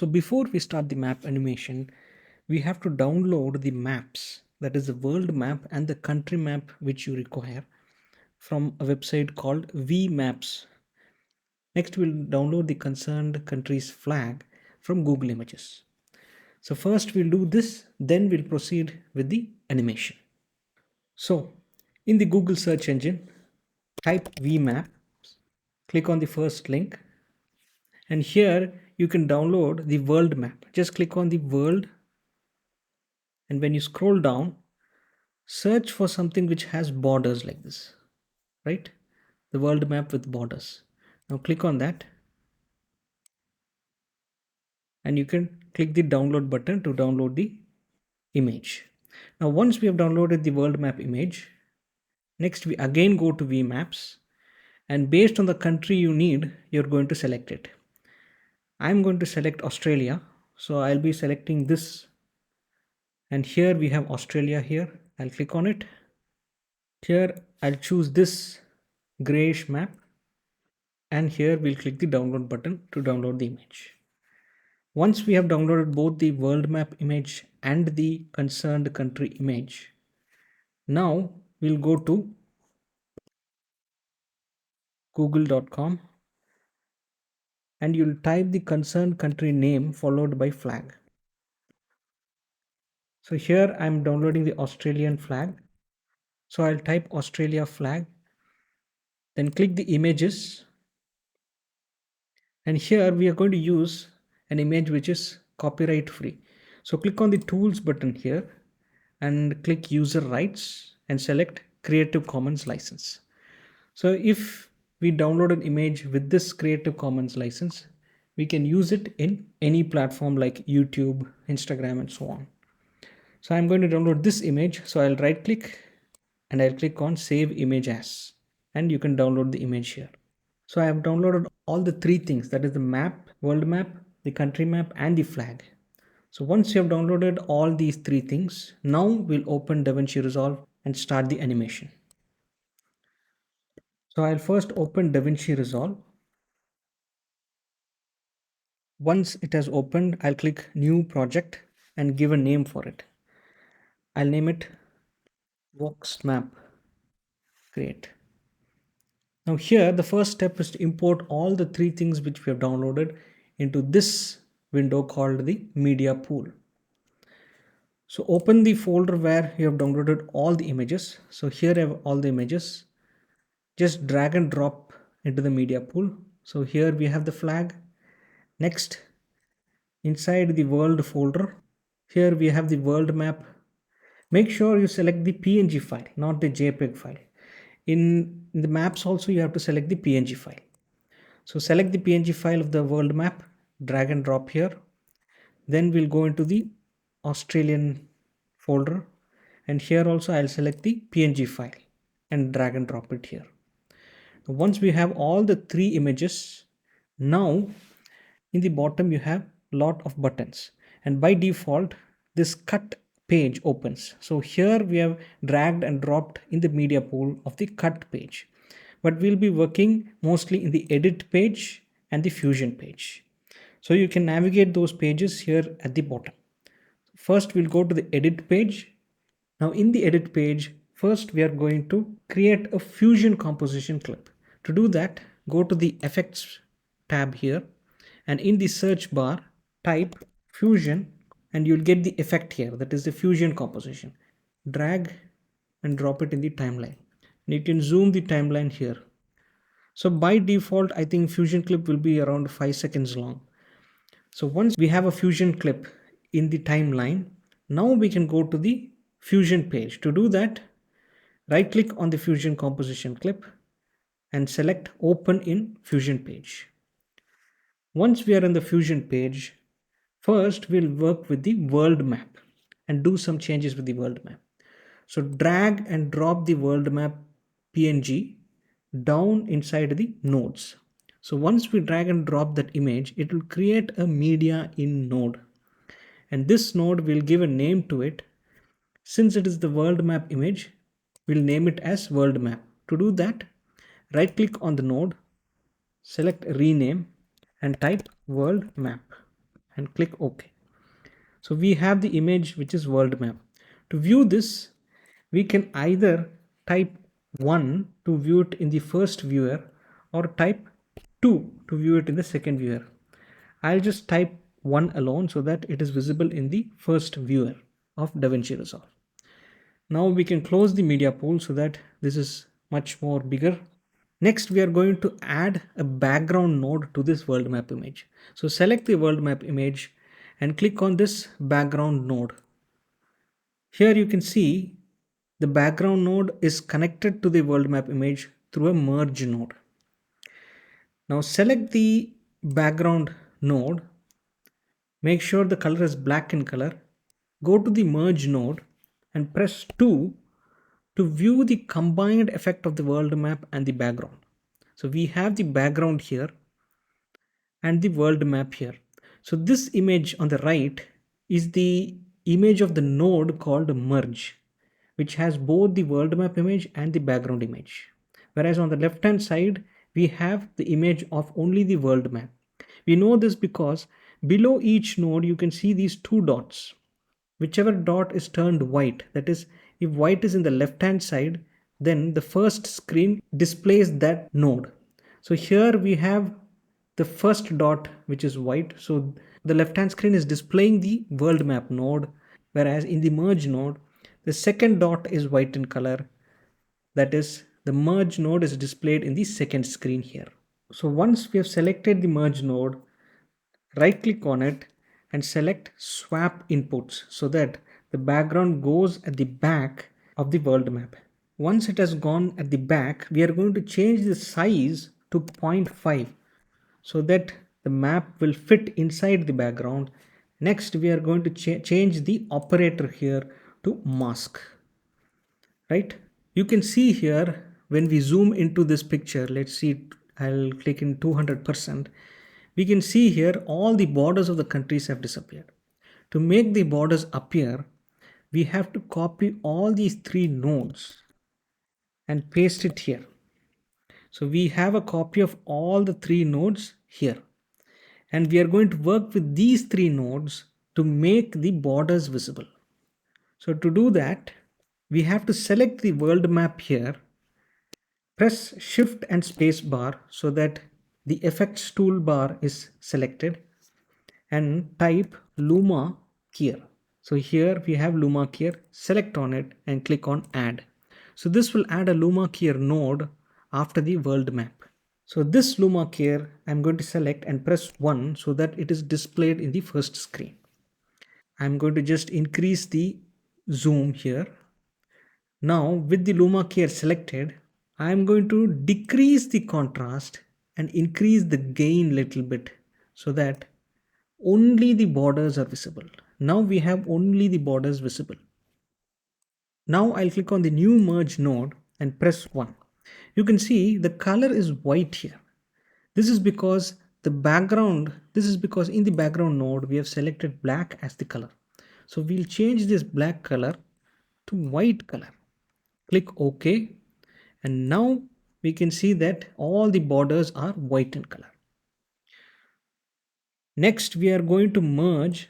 So before we start the map animation, we have to download the maps, that is the world map and the country map which you require from a website called VMaps. Next, we'll download the concerned country's flag from Google Images. So first we'll do this, then we'll proceed with the animation. So in the Google search engine, type VMap, click on the first link, and here you can download the world map. Just click on the world, and when you scroll down, search for something which has borders like this, right? The world map with borders. Now click on that, and you can click the download button to download the image. Now once we have downloaded the world map image, next we again go to VMaps, and based on the country you need, you're going to select it. I'm going to select Australia, so I'll be selecting this, and here we have Australia here. I'll click on it. Here I'll choose this grayish map, and here we'll click the download button to download the image. Once we have downloaded both the world map image and the concerned country image, now we'll go to google.com, and you'll type the concerned country name followed by flag. So here I'm downloading the Australian flag. So I'll type Australia flag, then click the images, and here we are going to use an image which is copyright free. So click on the tools button here and click user rights and select Creative Commons license. So if we download an image with this Creative Commons license, we can use it in any platform like YouTube, Instagram, and so on. So I'm going to download this image. So I'll right click and I'll click on save image as, and you can download the image here. So I have downloaded all the three things, that is the map, world map, the country map, and the flag. So once you have downloaded all these three things, now we'll open Davinci Resolve and start the animation. So I'll first open Davinci Resolve. Once it has opened, I'll click new project and give a name for it. I'll name it Vox Map. Create. Now here the first step is to import all the three things which we have downloaded into this window called the media pool. So open the folder where you have downloaded all the images. So here I have all the images. Just drag and drop into the media pool. So here we have the flag. Next, inside the world folder, here we have the world map. Make sure you select the PNG file, not the JPEG file. In the maps also you have to select the PNG file. So select the PNG file of the world map, drag and drop here. Then we'll go into the Australian folder, and here also I'll select the PNG file and drag and drop it here. Once we have all the three images, now in the bottom you have lot of buttons, and by default this cut page opens. So here we have dragged and dropped in the media pool of the cut page, but we'll be working mostly in the edit page and the fusion page. So you can navigate those pages here at the bottom. First we'll go to the edit page. Now in the edit page, first we are going to create a fusion composition clip. To do that, go to the effects tab here, and in the search bar type fusion, and you'll get the effect here, that is the fusion composition. Drag and drop it in the timeline, and you can zoom the timeline here. So by default I think fusion clip will be around 5 seconds long. So once we have a fusion clip in the timeline, now we can go to the fusion page. To do that, right click on the fusion composition clip and select open in fusion page. Once we are in the fusion page, first we'll work with the world map and do some changes with the world map. So drag and drop the world map PNG down inside the nodes. So once we drag and drop that image, it will create a media in node, and this node will give a name to it. Since it is the world map image, we'll name it as world map. To do that, right click on the node, select rename, and type world map. and click OK. So we have the image which is world map. To view this, we can either type 1 to view it in the first viewer or type 2 to view it in the second viewer. I'll just type 1 alone so that it is visible in the first viewer of Davinci Resolve. Now we can close the media pool so that this is much more bigger. Next, we are going to add a background node to this world map image. So select the world map image and click on this background node. Here you can see the background node is connected to the world map image through a merge node. Now select the background node, make sure the color is black in color, go to the merge node and press 2 to view the combined effect of the world map and the background. So we have the background here and the world map here. So this image on the right is the image of the node called merge, which has both the world map image and the background image. Whereas on the left hand side, we have the image of only the world map. We know this because below each node, you can see these two dots. Whichever dot is turned white, that is, if white is in the left hand side, then the first screen displays that node. So here we have the first dot which is white, so the left hand screen is displaying the world map node, whereas in the merge node the second dot is white in color, that is, the merge node is displayed in the second screen here. So once we have selected the merge node, right click on it and select swap inputs so that the background goes at the back of the world map. Once it has gone at the back, we are going to change the size to 0.5 so that the map will fit inside the background. Next, we are going to change the operator here to mask, right? You can see here when we zoom into this picture, let's see, I'll click in 200%. We can see here all the borders of the countries have disappeared. To make the borders appear, we have to copy all these three nodes and paste it here. So we have a copy of all the three nodes here. And we are going to work with these three nodes to make the borders visible. So to do that, we have to select the world map here, press Shift and Space bar so that the effects toolbar is selected and type Luma Keyer. So here we have Luma Keyer, select on it and click on add. So this will add a Luma Keyer node after the world map. So this Luma Keyer I'm going to select and press 1 so that it is displayed in the first screen. I'm going to just increase the zoom here. Now with the Luma Keyer selected, I'm going to decrease the contrast and increase the gain little bit so that only the borders are visible. Now we have only the borders visible. Now I'll click on the new merge node and press 1. You can see the color is white here. This is because in the background node we have selected black as the color. So we'll change this black color to white color. Click OK. And now we can see that all the borders are white in color. Next, we are going to merge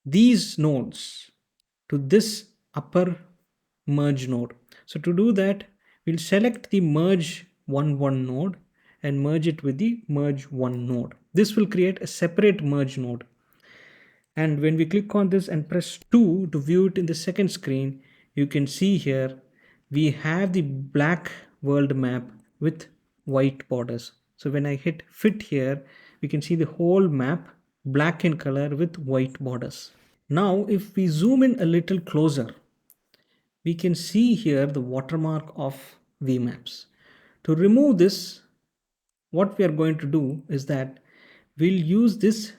these nodes to this upper merge node. So to do that, we'll select the merge 1 node and merge it with the merge 1 node. This will create a separate merge node. And when we click on this and press 2 to view it in the second screen, you can see here we have the black world map with white borders. So when I hit fit here, we can see the whole map black in color with white borders. Now if we zoom in a little closer, we can see here the watermark of VMaps. To remove this, what we are going to do is that we'll use this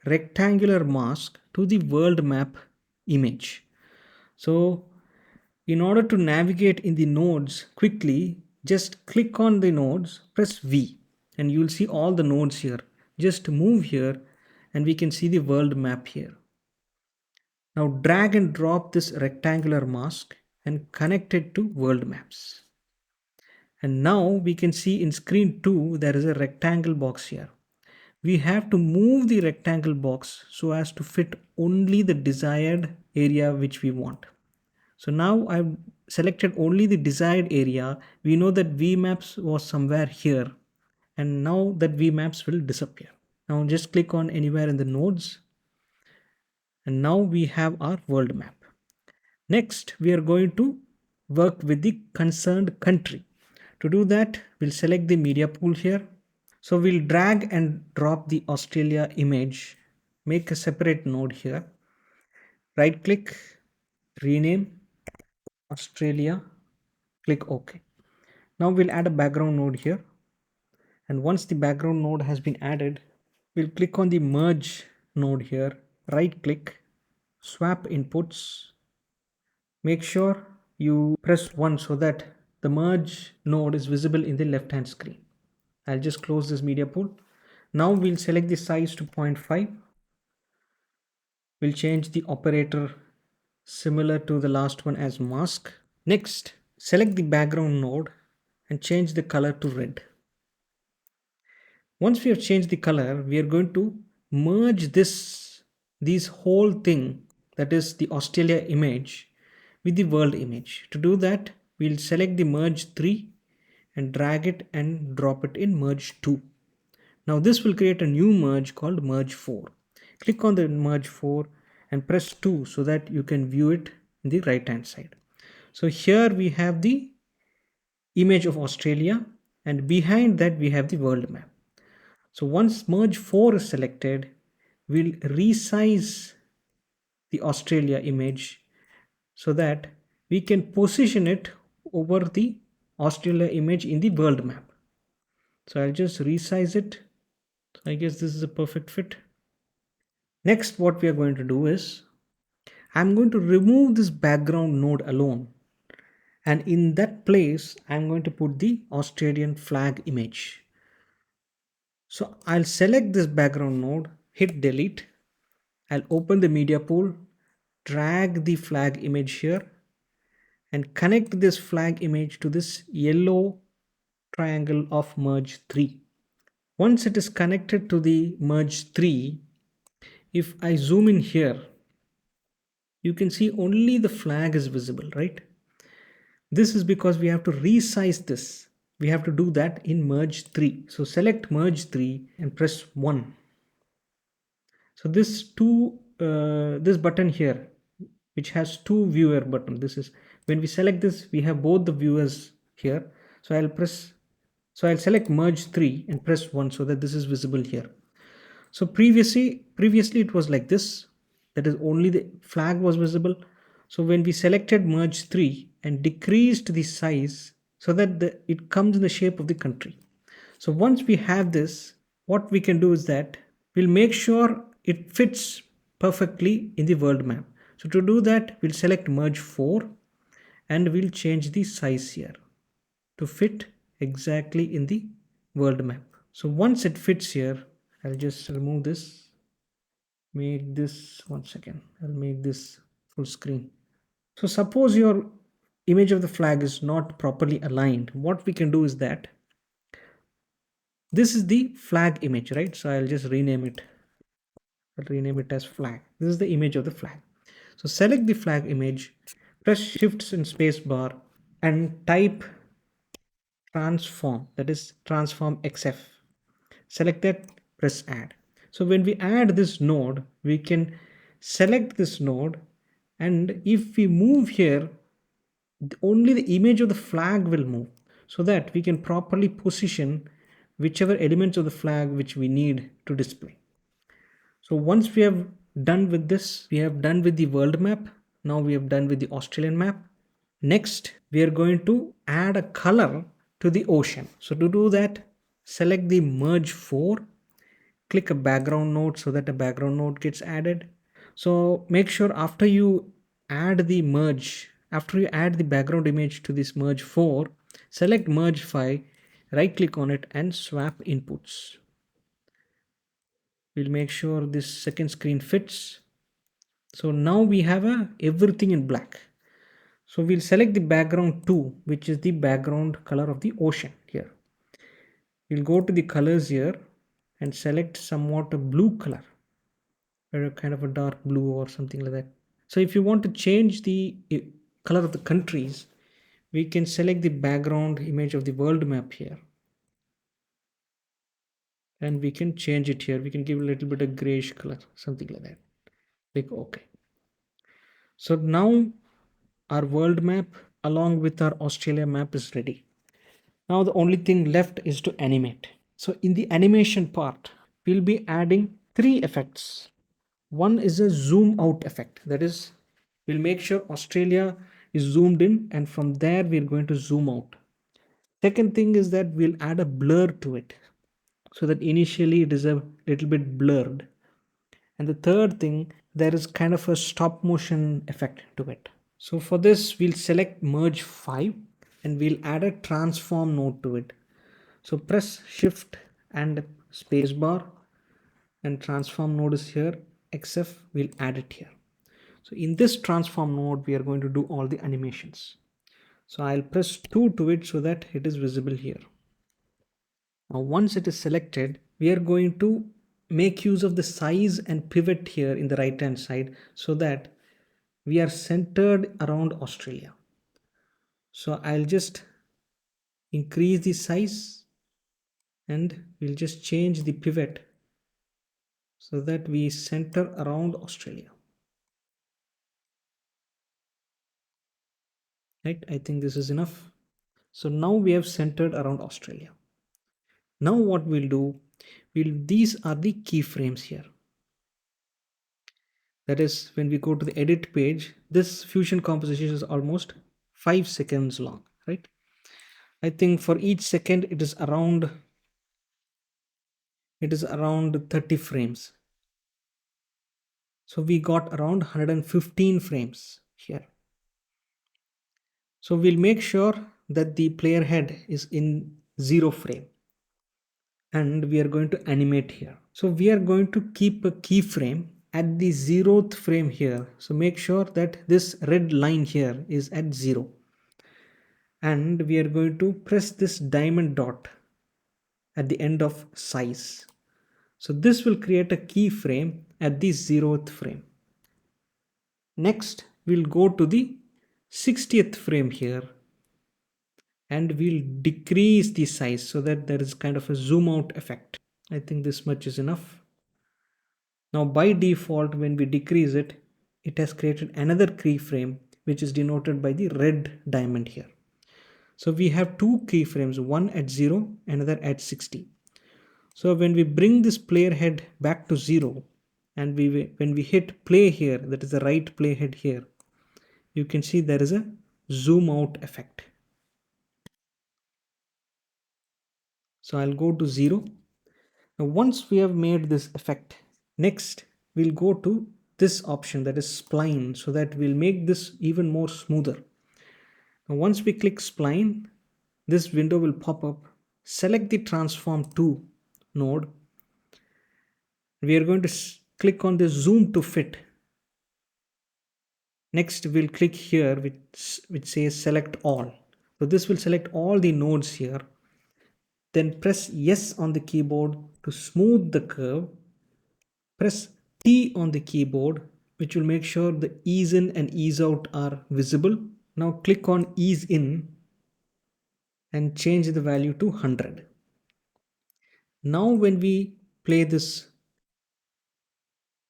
rectangular mask to the world map image. So in order to navigate in the nodes quickly, just click on the nodes, press V, and you'll see all the nodes here. Just move here and we can see the world map here. Now drag and drop this rectangular mask and connect it to world maps. And now we can see in screen 2 there is a rectangle box here. We have to move the rectangle box so as to fit only the desired area which we want. So now I've selected only the desired area. We know that vmaps was somewhere here, and now that vmaps will disappear. Now just click on anywhere in the nodes, and now we have our world map. Next, we are going to work with the concerned country. To do that, we'll select the media pool here. So we'll drag and drop the Australia image, make a separate node here, right click, rename Australia, click OK. Now we'll add a background node here. And once the background node has been added, we'll click on the merge node here, right click, swap inputs. Make sure you press 1 so that the merge node is visible in the left hand screen. I'll just close this media pool. Now we'll select the size to 0.5. We'll change the operator similar to the last one as mask. Next, select the background node and change the color to red. Once we have changed the color, we are going to merge these whole thing, that is the Australia image, with the world image. To do that, we'll select the merge 3 and drag it and drop it in merge 2. Now this will create a new merge called merge 4. Click on the merge 4 and press 2 so that you can view it in the right hand side. So here we have the image of Australia, and behind that we have the world map. So once merge 4 is selected, we'll resize the Australia image so that we can position it over the Australia image in the world map. So I'll just resize it. So I guess this is a perfect fit. Next, what we are going to do is I'm going to remove this background node alone, and in that place I'm going to put the Australian flag image. So I'll select this background node, hit delete. I'll open the media pool, drag the flag image here and connect this flag image to this yellow triangle of merge 3. Once it is connected to the merge 3, if I zoom in here, you can see only the flag is visible, right? This is because we have to resize this. We have to do that in merge 3. So select merge 3 and press 1. So this button here, which has two viewer button, this is when we select this, we have both the viewers here. So I'll select merge 3 and press 1 so that this is visible here. So previously it was like this, that is only the flag was visible. So when we selected merge 3 and decreased the size so that it comes in the shape of the country. So once we have this, what we can do is that we'll make sure it fits perfectly in the world map. So to do that, we'll select merge 4 and we'll change the size here to fit exactly in the world map. So once it fits here, I'll just remove this, make this, one second, I'll make this full screen. So suppose your image of the flag is not properly aligned. What we can do is that this is the flag image, right? So I'll just rename it. I'll rename it as flag. This is the image of the flag. So select the flag image, press shifts and space bar and type transform, that is transform XF. Select that, press add. So when we add this node, we can select this node, and if we move here, only the image of the flag will move so that we can properly position whichever elements of the flag which we need to display. So once we have done with this, we have done with the world map. Now we have done with the Australian map. Next, we are going to add a color to the ocean. So to do that, select the merge 4, click a background node so that a background node gets added. So make sure after you add the background image to this merge 4, select merge 5, right click on it and swap inputs. We'll make sure this second screen fits. So now we have everything in black. So we'll select the background 2, which is the background color of the ocean here. We'll go to the colors here and select somewhat a blue color, or a kind of a dark blue or something like that. So if you want to change the color of the countries, we can select the background image of the world map here, and we can change it here. We can give a little bit of grayish color, something like that. Click OK. So now our world map along with our Australia map is ready. Now the only thing left is to animate. So in the animation part, we'll be adding three effects. One is a zoom out effect. That is, we'll make sure Australia is zoomed in, and from there we're going to zoom out. Second thing is that we'll add a blur to it, so that initially it is a little bit blurred. And the third thing, there is kind of a stop motion effect to it. So for this, we'll select merge 5 and we'll add a transform node to it. So press shift and spacebar, and transform node is here. XF, we'll add it here. So in this transform node, we are going to do all the animations. So I'll press 2 to it so that it is visible here. Now once it is selected, we are going to make use of the size and pivot here in the right hand side, so that we are centered around Australia. So I'll just increase the size, and we'll just change the pivot so that we center around Australia. Right, I think this is enough. So now we have centered around Australia. Now what we'll do, these are the keyframes here. That is, when we go to the edit page, this fusion composition is almost 5 seconds long, right? I think for each second it is around 30 frames. So we got around 115 frames here. So we'll make sure that the player head is in 0 frame, and we are going to animate here. So we are going to keep a keyframe at the 0th frame here. So make sure that this red line here is at 0, and we are going to press this diamond dot at the end of size. So this will create a keyframe at the 0th frame. Next, we'll go to the 60th frame here, and we'll decrease the size so that there is kind of a zoom out effect. I think this much is enough. Now by default, when we decrease it, it has created another keyframe which is denoted by the red diamond here. So we have two keyframes, one at 0, another at 60. So when we bring this player head back to 0, and when we hit play here, that is the right play head here, you can see there is a zoom out effect. So I'll go to 0. Now once we have made this effect, next we'll go to this option, that is spline, so that we'll make this even more smoother. Now once we click spline, this window will pop up. Select the transform to node. We are going to click on the zoom to fit. Next we'll click here which says select all. So this will select all the nodes here. Then press yes on the keyboard to smooth the curve. Press T on the keyboard, which will make sure the ease in and ease out are visible. Now click on ease in and change the value to 100. Now when we play this,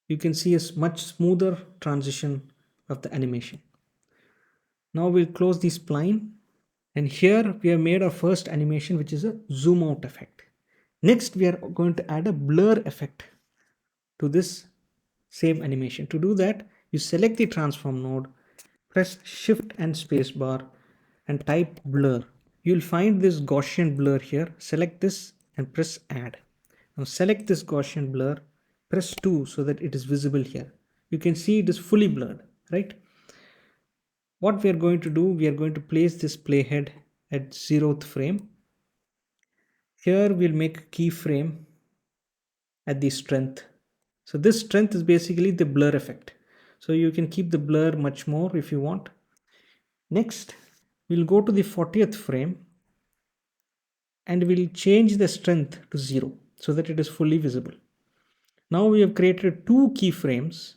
you can see a much smoother transition of the animation. Now we'll close the spline, and here we have made our first animation, which is a zoom out effect. Next we are going to add a blur effect to this same animation. To do that, you select the transform node, press shift and spacebar, and type blur. You'll find this Gaussian blur here. Select this and press add. Now select this Gaussian blur, press 2 so that it is visible here. You can see it is fully blurred, right? What we are going to do, we are going to place this playhead at 0th frame. Here we'll make a keyframe at the strength. So this strength is basically the blur effect. So you can keep the blur much more if you want. Next, we'll go to the 40th frame and we'll change the strength to 0. so that it is fully visible. Now we have created two keyframes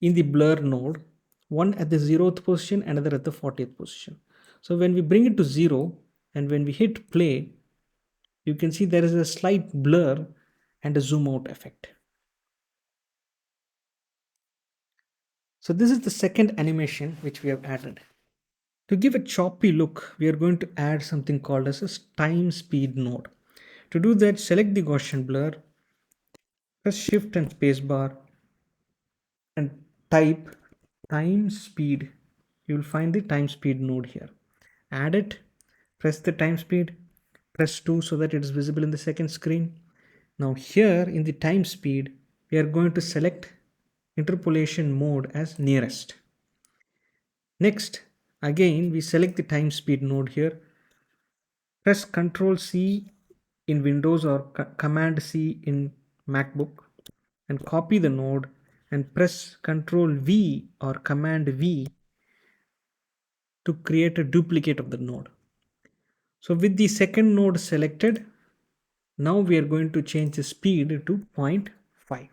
in the blur node, one at the 0th position, another at the 40th position. So when we bring it to 0 and when we hit play, you can see there is a slight blur and a zoom out effect. So this is the second animation which we have added. To give a choppy look, we are going to add something called as a time speed node. To do that, select the Gaussian blur, press shift and spacebar and type time speed. You will find the time speed node here. Add it, press the time speed, press 2 so that it is visible in the second screen. Now here in the time speed, we are going to select interpolation mode as nearest. Next, again we select the time speed node here, press Ctrl C in Windows or Command C in MacBook and copy the node and press Ctrl V or Command V to create a duplicate of the node. So with the second node selected, now we are going to change the speed to 0.5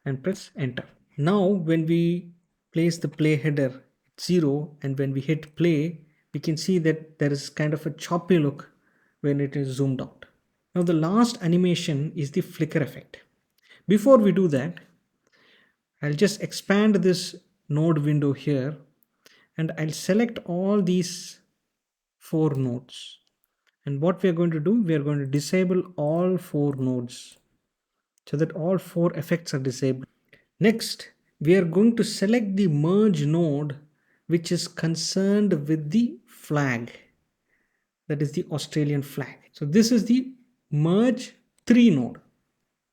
and press enter. Now when we place the play header at 0 and when we hit play, we can see that there is kind of a choppy look when it is zoomed out. Now the last animation is the flicker effect. Before we do that, I'll just expand this node window here and I'll select all these four nodes. And what we are going to do, we are going to disable all four nodes so that all four effects are disabled. Next, we are going to select the merge node which is concerned with the flag, that is the Australian flag. So this is the merge 3 node.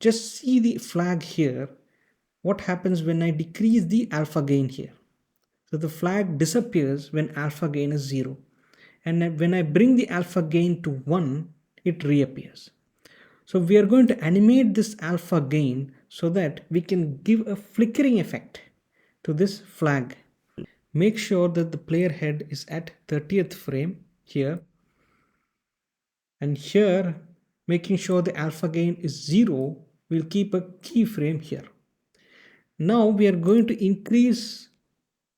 Just see the flag here. What happens when I decrease the alpha gain here? So the flag disappears when alpha gain is 0. And when I bring the alpha gain to 1, it reappears. So we are going to animate this alpha gain so that we can give a flickering effect to this flag. Make sure that the player head is at 30th frame here. And here, making sure the alpha gain is 0, we'll keep a keyframe here. Now we are going to increase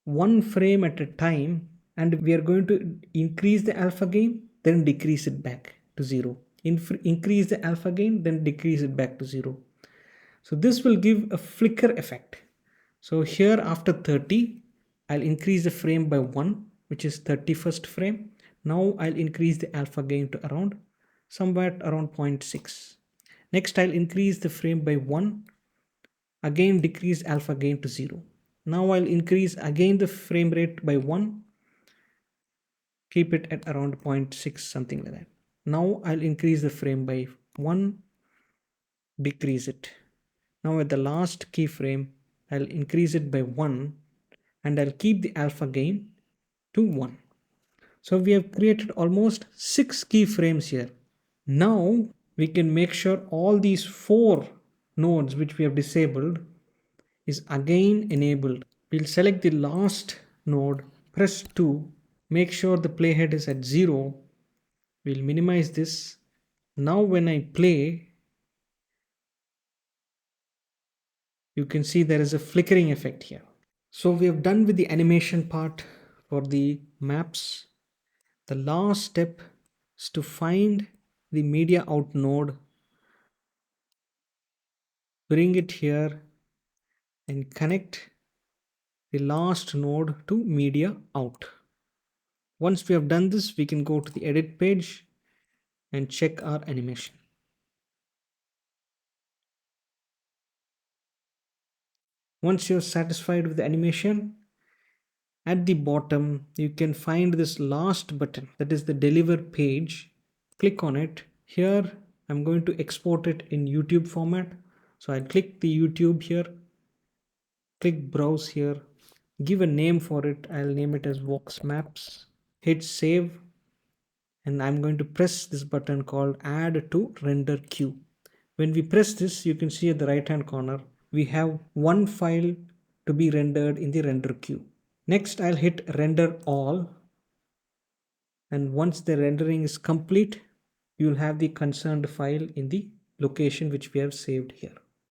one frame at a time and we are going to increase the alpha gain, then decrease it back to 0. Increase the alpha gain, then decrease it back to 0. So this will give a flicker effect. So here after 30, I'll increase the frame by 1, which is 31st frame. Now I'll increase the alpha gain to around somewhere around 0.6. Next I'll increase the frame by 1, again decrease alpha gain to 0. Now I'll increase again the frame rate by 1, keep it at around 0.6, something like that. Now I'll increase the frame by 1, decrease it. Now at the last keyframe, I'll increase it by 1 and I'll keep the alpha gain to 1. So we have created almost 6 keyframes here. Now we can make sure all these 4 nodes which we have disabled is again enabled. We'll select the last node, press 2, make sure the playhead is at 0. We'll minimize this. Now when I play, you can see there is a flickering effect here. So we have done with the animation part for the maps. The last step is to find the media out node, bring it here and connect the last node to media out. Once we have done this, we can go to the edit page and check our animation. Once you're satisfied with the animation, at the bottom you can find this last button, that is the deliver page. Click on it. Here I'm going to export it in YouTube format. So I'll click the YouTube here, click browse here, give a name for it. I'll name it as Vox Maps. Hit save and I'm going to press this button called add to render queue. When we press this, you can see at the right hand corner we have one file to be rendered in the render queue. Next I'll hit render all, and once the rendering is complete, you'll have the concerned file in the location which we have saved here.